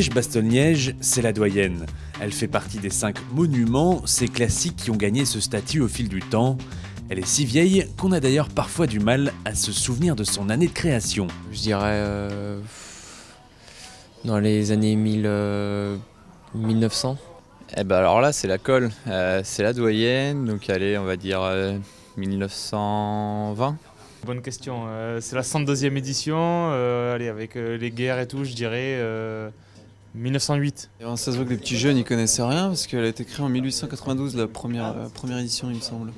Liège-Bastogne-Liège, c'est la doyenne. Elle fait partie des 5 monuments, ces classiques qui ont gagné ce statut au fil du temps. Elle est si vieille qu'on a d'ailleurs parfois du mal à se souvenir de son année de création. Je dirais dans les années 1900. Eh ben alors là, c'est la colle, c'est la doyenne, donc allez, on va dire 1920. Bonne question, c'est la 102e édition, allez, avec les guerres et tout, je dirais 1908. Ça se voit que les petits jeunes n'y connaissaient rien parce qu'elle a été créée en 1892, la première édition il me semble.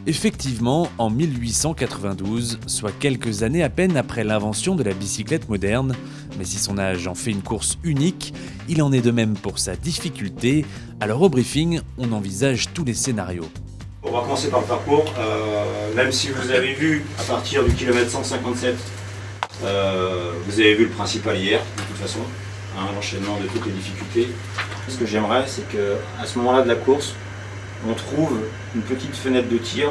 Effectivement, en 1892, soit quelques années à peine après l'invention de la bicyclette moderne, mais si son âge en fait une course unique, il en est de même pour sa difficulté. Alors au briefing, on envisage tous les scénarios. On va commencer par le parcours, même si vous avez vu à partir du kilomètre 157, vous avez vu le principal hier, de toute façon, l'enchaînement de toutes les difficultés. Ce que j'aimerais, c'est qu'à ce moment-là de la course, on trouve une petite fenêtre de tir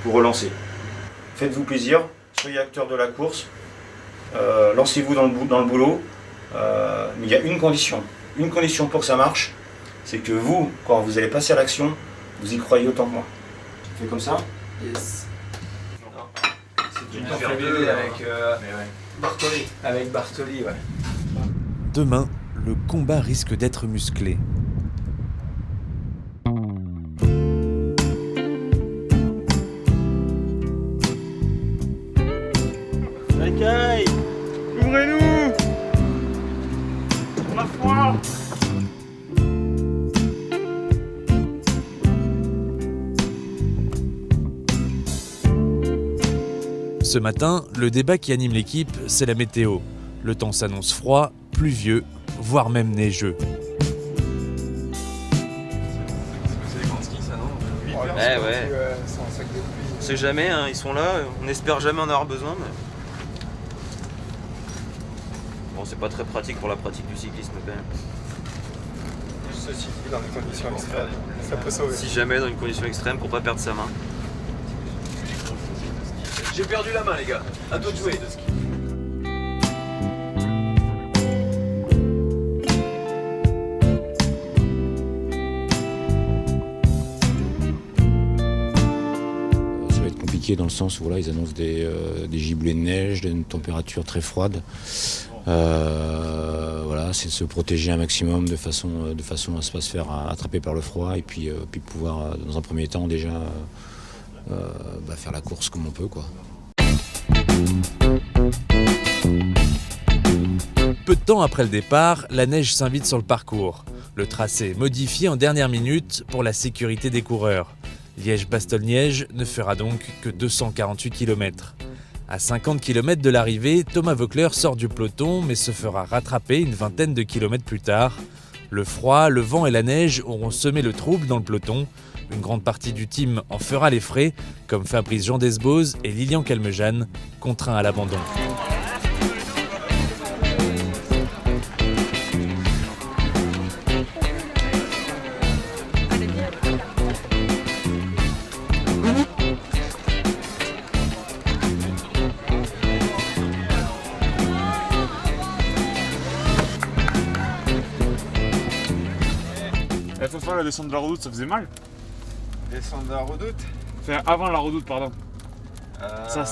pour relancer. Faites-vous plaisir, soyez acteur de la course, lancez-vous dans le boulot, mais il y a une condition pour que ça marche, c'est que vous, quand vous allez passer à l'action, vous y croyez autant que moi. On fait comme ça? Yes. C'est une avec Bartoli, ouais. Demain, le combat risque d'être musclé. Accueil, ouvrez-nous, on a froid. Ce matin, le débat qui anime l'équipe, c'est la météo. Le temps s'annonce froid, pluvieux, voire même neigeux. Ouais. On sait jamais, hein, ils sont là, on espère jamais en avoir besoin. Mais... Bon, c'est pas très pratique pour la pratique du cyclisme quand même. Ceci dit, dans des conditions extrêmes, ça peut sauver. Si jamais dans une condition extrême, pour pas perdre sa main. J'ai perdu la main, les gars. À toi de jouer. Ça va être compliqué dans le sens où voilà, ils annoncent des giblets de neige, une température très froide. Voilà, c'est de se protéger un maximum de façon à ne pas se faire attraper par le froid et puis pouvoir dans un premier temps déjà faire la course comme on peut, quoi. Peu de temps après le départ, la neige s'invite sur le parcours. Le tracé est modifié en dernière minute pour la sécurité des coureurs. Liège-Bastogne-Liège ne fera donc que 248 km. À 50 km de l'arrivée, Thomas Voeckler sort du peloton mais se fera rattraper une vingtaine de kilomètres plus tard. Le froid, le vent et la neige auront semé le trouble dans le peloton. Une grande partie du team en fera les frais, comme Fabrice Jean Desbose et Lilian Calmejane, contraints à l'abandon. La fois, la descente de la redoute, ça faisait mal. Descendre de la redoute. Enfin, avant la redoute, pardon. Ça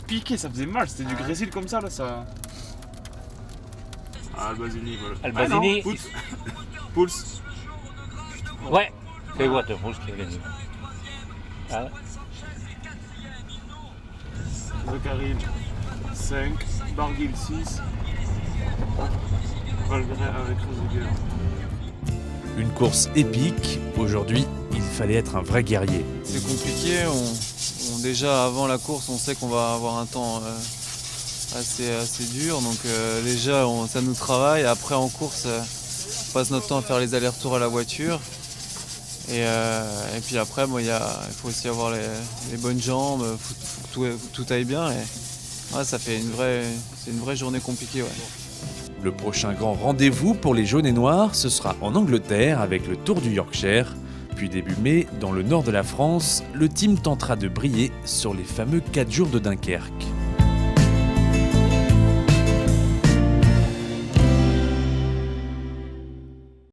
piquait, ça faisait mal. C'était du grésil comme ça, là, ça... Albazini, voilà. Albazini. Pouls. Ouais. C'est Waterpouls qui a gagné. Ah. Zacharine 5, Barguil 6, Valgren avec Roseguer. Une course épique. Aujourd'hui, il fallait être un vrai guerrier. C'est compliqué, déjà avant la course on sait qu'on va avoir un temps assez dur, donc déjà ça nous travaille. Après en course on passe notre temps à faire les allers-retours à la voiture et puis après il faut aussi avoir les bonnes jambes, faut que tout aille bien et ouais, ça fait c'est une vraie journée compliquée. Ouais. Le prochain grand rendez-vous pour les jaunes et noirs, ce sera en Angleterre avec le Tour du Yorkshire. Puis début mai, dans le nord de la France, le team tentera de briller sur les fameux 4 jours de Dunkerque.